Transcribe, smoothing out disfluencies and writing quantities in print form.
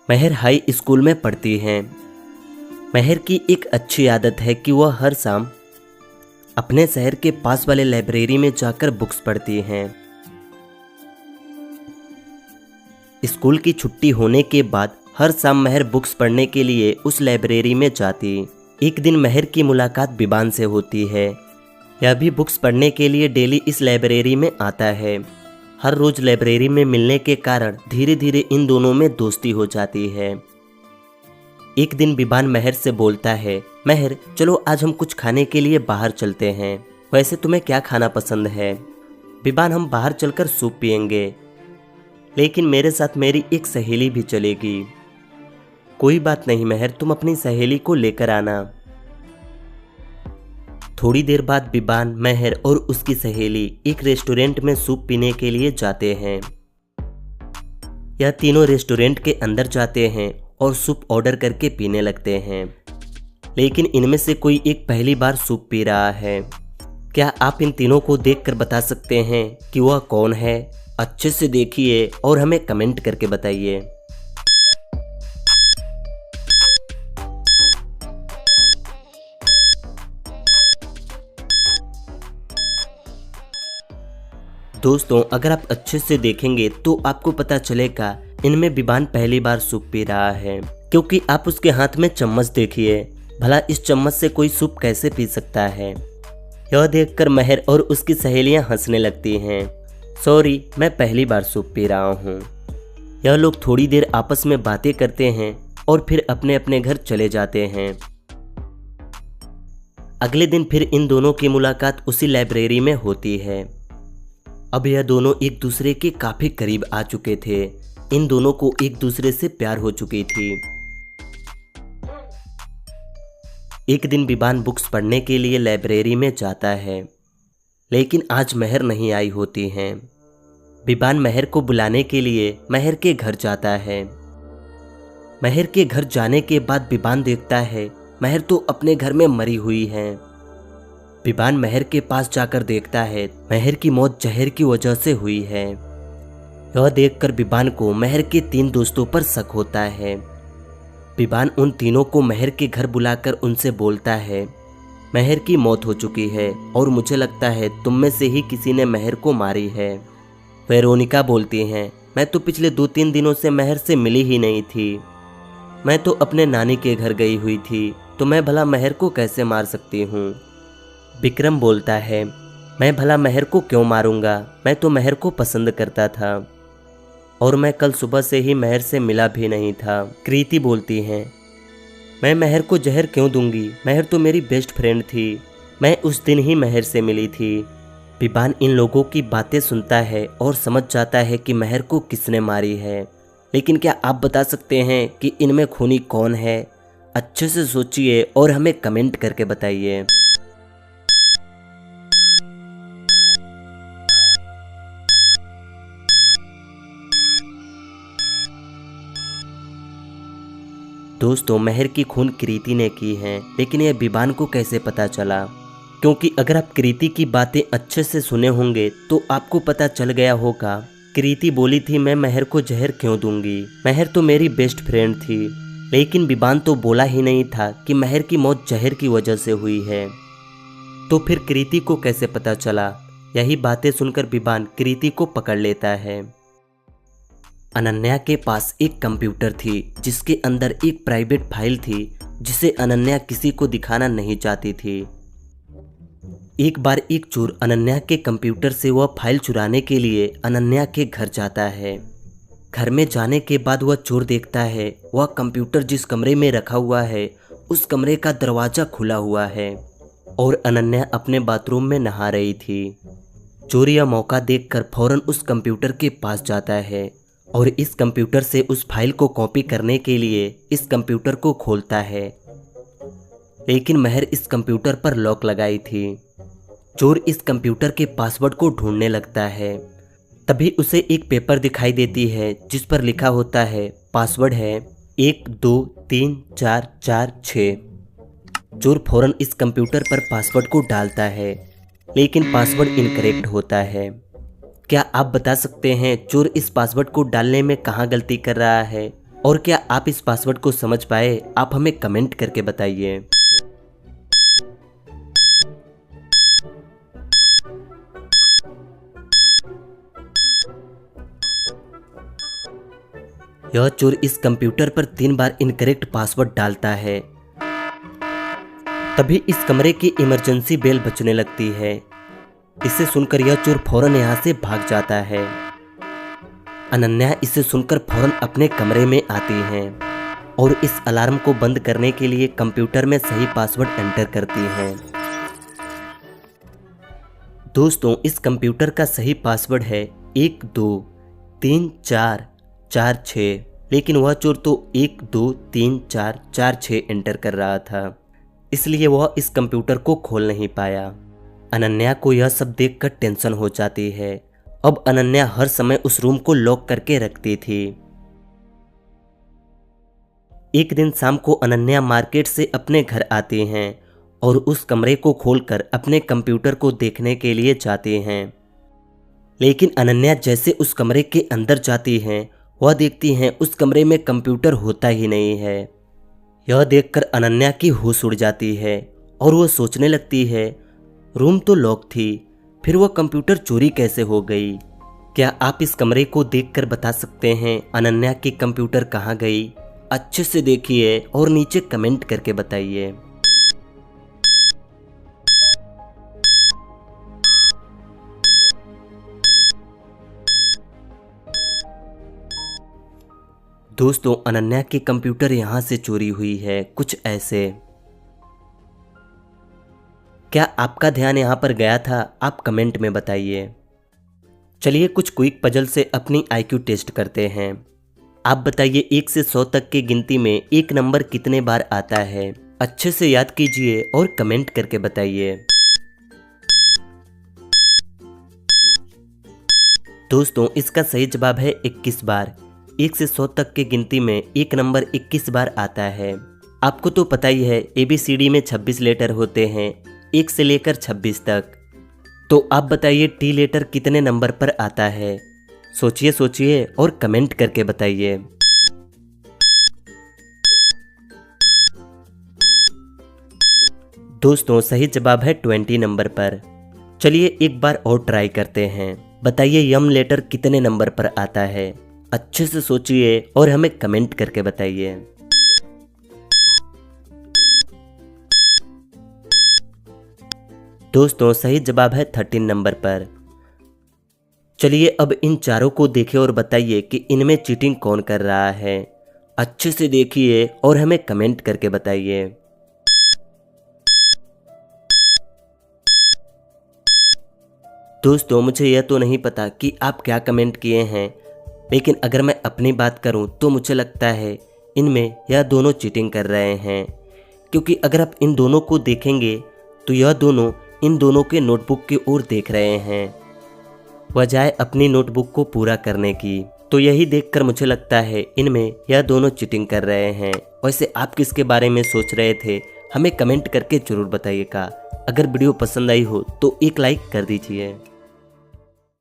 महर high school में पढ़ती हैं। महर की एक अच्छी आदत है कि वह हर शाम अपने शहर के पास वाले लाइब्रेरी में जाकर बुक्स पढ़ती हैं। स्कूल की छुट्टी होने के बाद हर शाम महर बुक्स पढ़ने के लिए उस लाइब्रेरी में जाती। एक दिन महर की मुलाकात बिबान से होती है। यह भी बुक्स पढ़ने के लिए डेली इस लाइब्रेरी में आता है। हर रोज लाइब्रेरी में मिलने के कारण धीरे धीरे इन दोनों में दोस्ती हो जाती है। एक दिन बिबान महर से बोलता है, महर चलो आज हम कुछ खाने के लिए बाहर चलते हैं। वैसे तुम्हें क्या खाना पसंद है? बिबान, हम बाहर चलकर सूप पियेंगे, लेकिन मेरे साथ मेरी एक सहेली भी चलेगी। कोई बात नहीं महर, तुम अपनी सहेली को लेकर आना। थोड़ी देर बाद बिबान, महर और उसकी सहेली एक रेस्टोरेंट में सूप पीने के लिए जाते हैं। यह तीनों रेस्टोरेंट के अंदर जाते हैं और सूप ऑर्डर करके पीने लगते हैं, लेकिन इनमें से कोई एक पहली बार सूप पी रहा है। क्या आप इन तीनों को देखकर बता सकते हैं कि वह कौन है? अच्छे से देखिए और हमें कमेंट करके बताइए। दोस्तों, अगर आप अच्छे से देखेंगे तो आपको पता चलेगा इनमें बिबान पहली बार सूप पी रहा है, क्योंकि आप उसके हाथ में चम्मच देखिए। भला इस चम्मच से कोई सूप कैसे पी सकता है? यह देखकर महर और उसकी सहेलियां हंसने लगती हैं। सॉरी, मैं पहली बार सूप पी रहा हूँ। यह लोग थोड़ी देर आपस में बातें करते हैं और फिर अपने अपने घर चले जाते हैं। अगले दिन फिर इन दोनों की मुलाकात उसी लाइब्रेरी में होती है। अब यह दोनों एक दूसरे के काफी करीब आ चुके थे। इन दोनों को एक दूसरे से प्यार हो चुकी थी। एक दिन बिबान बुक्स पढ़ने के लिए लाइब्रेरी में जाता है, लेकिन आज महर नहीं आई होती हैं। बिबान महर को बुलाने के लिए महर के घर जाता है। महर के घर जाने के बाद बिबान देखता है महर तो अपने घर में मरी हुई है। बिबान महर के पास जाकर देखता है महर की मौत जहर की वजह से हुई है। यह देखकर बिबान को महर के 3 दोस्तों पर शक होता है। बिबान उन तीनों को महर के घर बुलाकर उनसे बोलता है, महर की मौत हो चुकी है और मुझे लगता है तुम में से ही किसी ने महर को मारी है। वेरोनिका बोलती हैं, मैं तो पिछले 2-3 दिनों से महर से मिली ही नहीं थी। मैं तो अपने नानी के घर गई हुई थी, तो मैं भला महर को कैसे मार सकती हूँ? विक्रम बोलता है, मैं भला महर को क्यों मारूंगा? मैं तो महर को पसंद करता था और मैं कल सुबह से ही महर से मिला भी नहीं था। कृति बोलती है, मैं महर को जहर क्यों दूंगी? महर तो मेरी बेस्ट फ्रेंड थी। मैं उस दिन ही महर से मिली थी। बिबान इन लोगों की बातें सुनता है और समझ जाता है कि महर को किसने मारी है, लेकिन क्या आप बता सकते हैं कि इनमें खूनी कौन है? अच्छे से सोचिए और हमें कमेंट करके बताइए। दोस्तों, महर की खून कृति ने की है, लेकिन यह बिबान को कैसे पता चला? क्योंकि अगर आप कृति की बातें अच्छे से सुने होंगे तो आपको पता चल गया होगा। कृति बोली थी, मैं महर को जहर क्यों दूंगी? महर तो मेरी बेस्ट फ्रेंड थी। लेकिन बिबान तो बोला ही नहीं था कि महर की मौत जहर की वजह से हुई है। तो फिर कृति को कैसे पता चला? यही बातें सुनकर बिबान कृति को पकड़ लेता है। अनन्या के पास एक कंप्यूटर थी जिसके अंदर एक प्राइवेट फाइल थी जिसे अनन्या किसी को दिखाना नहीं चाहती थी। एक बार एक चोर अनन्या के कंप्यूटर से वह फाइल चुराने के लिए अनन्या के घर जाता है। घर में जाने के बाद वह चोर देखता है वह कंप्यूटर जिस कमरे में रखा हुआ है उस कमरे का दरवाजा खुला हुआ है और अनन्या अपने बाथरूम में नहा रही थी। चोर यह मौका देखकर फौरन उस कंप्यूटर के पास जाता है और इस कंप्यूटर से उस फाइल को कॉपी करने के लिए इस कंप्यूटर को खोलता है, लेकिन महर इस कंप्यूटर पर लॉक लगाई थी। चोर इस कंप्यूटर के पासवर्ड को ढूंढने लगता है। तभी उसे एक पेपर दिखाई देती है जिस पर लिखा होता है पासवर्ड है 123446। चोर फौरन इस कंप्यूटर पर पासवर्ड को डालता है, लेकिन पासवर्ड इनकरेक्ट होता है। क्या आप बता सकते हैं चोर इस पासवर्ड को डालने में कहाँ गलती कर रहा है, और क्या आप इस पासवर्ड को समझ पाए? आप हमें कमेंट करके बताइए। यह चोर इस कंप्यूटर पर 3 बार इनकरेक्ट पासवर्ड डालता है। तभी इस कमरे की इमरजेंसी बेल बजने लगती है। इसे सुनकर यह चोर फौरन यहाँ से भाग जाता है। अनन्या इसे सुनकर फौरन अपने कमरे में आती हैं और इस अलार्म को बंद करने के लिए कंप्यूटर में सही पासवर्ड एंटर करती हैं। दोस्तों, इस कंप्यूटर का सही पासवर्ड है 123446, लेकिन वह चोर तो 123446 एंटर कर रहा था, इसलिए वह इस कंप्यूटर को खोल नहीं पाया। अनन्या को यह सब देखकर टेंशन हो जाती है। अब अनन्या हर समय उस रूम को लॉक करके रखती थी। एक दिन शाम को अनन्या मार्केट से अपने घर आती हैं और उस कमरे को खोलकर अपने कंप्यूटर को देखने के लिए जाती हैं। लेकिन अनन्या जैसे उस कमरे के अंदर जाती हैं, वह देखती हैं उस कमरे में कंप्यूटर होता ही नहीं है। यह देखकर अनन्या की होश उड़ जाती है और वह सोचने लगती है, रूम तो लॉक थी, फिर वह कंप्यूटर चोरी कैसे हो गई? क्या आप इस कमरे को देखकर बता सकते हैं अनन्या की कंप्यूटर कहाँ गई? अच्छे से देखिए और नीचे कमेंट करके बताइए। दोस्तों, अनन्या की कंप्यूटर यहाँ से चोरी हुई है, कुछ ऐसे। क्या आपका ध्यान यहाँ पर गया था? आप कमेंट में बताइए। चलिए कुछ क्विक पजल से अपनी आईक्यू टेस्ट करते हैं। आप बताइए 1 से 100 तक की गिनती में एक नंबर कितने बार आता है? अच्छे से याद कीजिए और कमेंट करके बताइए। दोस्तों, इसका सही जवाब है 21 बार। 1 से 100 तक की गिनती में एक नंबर 21 बार आता है। आपको तो पता ही है ABCD में 26 लेटर होते हैं, 1 से लेकर 26 तक। तो आप बताइए T लेटर कितने नंबर पर आता है? सोचिए सोचिए और कमेंट करके बताइए। दोस्तों, सही जवाब है 20 नंबर पर। चलिए एक बार और ट्राई करते हैं। बताइए M लेटर कितने नंबर पर आता है? अच्छे से सोचिए और हमें कमेंट करके बताइए। दोस्तों, सही जवाब है 13 नंबर पर। चलिए अब इन चारों को देखिए और बताइए कि इनमें चीटिंग कौन कर रहा है। अच्छे से देखिए और हमें कमेंट करके बताइए। दोस्तों, मुझे यह तो नहीं पता कि आप क्या कमेंट किए हैं, लेकिन अगर मैं अपनी बात करूं तो मुझे लगता है इनमें यह दोनों चीटिंग कर रहे हैं, क्योंकि अगर आप इन दोनों को देखेंगे तो यह दोनों इन दोनों के नोटबुक की ओर देख रहे हैं, बजाय अपनी नोटबुक को पूरा करने की। तो यही देखकर मुझे लगता है इनमें यह दोनों चीटिंग कर रहे हैं। वैसे आप किसके बारे में सोच रहे थे, हमें कमेंट करके जरूर बताइएगा। अगर वीडियो पसंद आई हो तो एक लाइक कर दीजिए।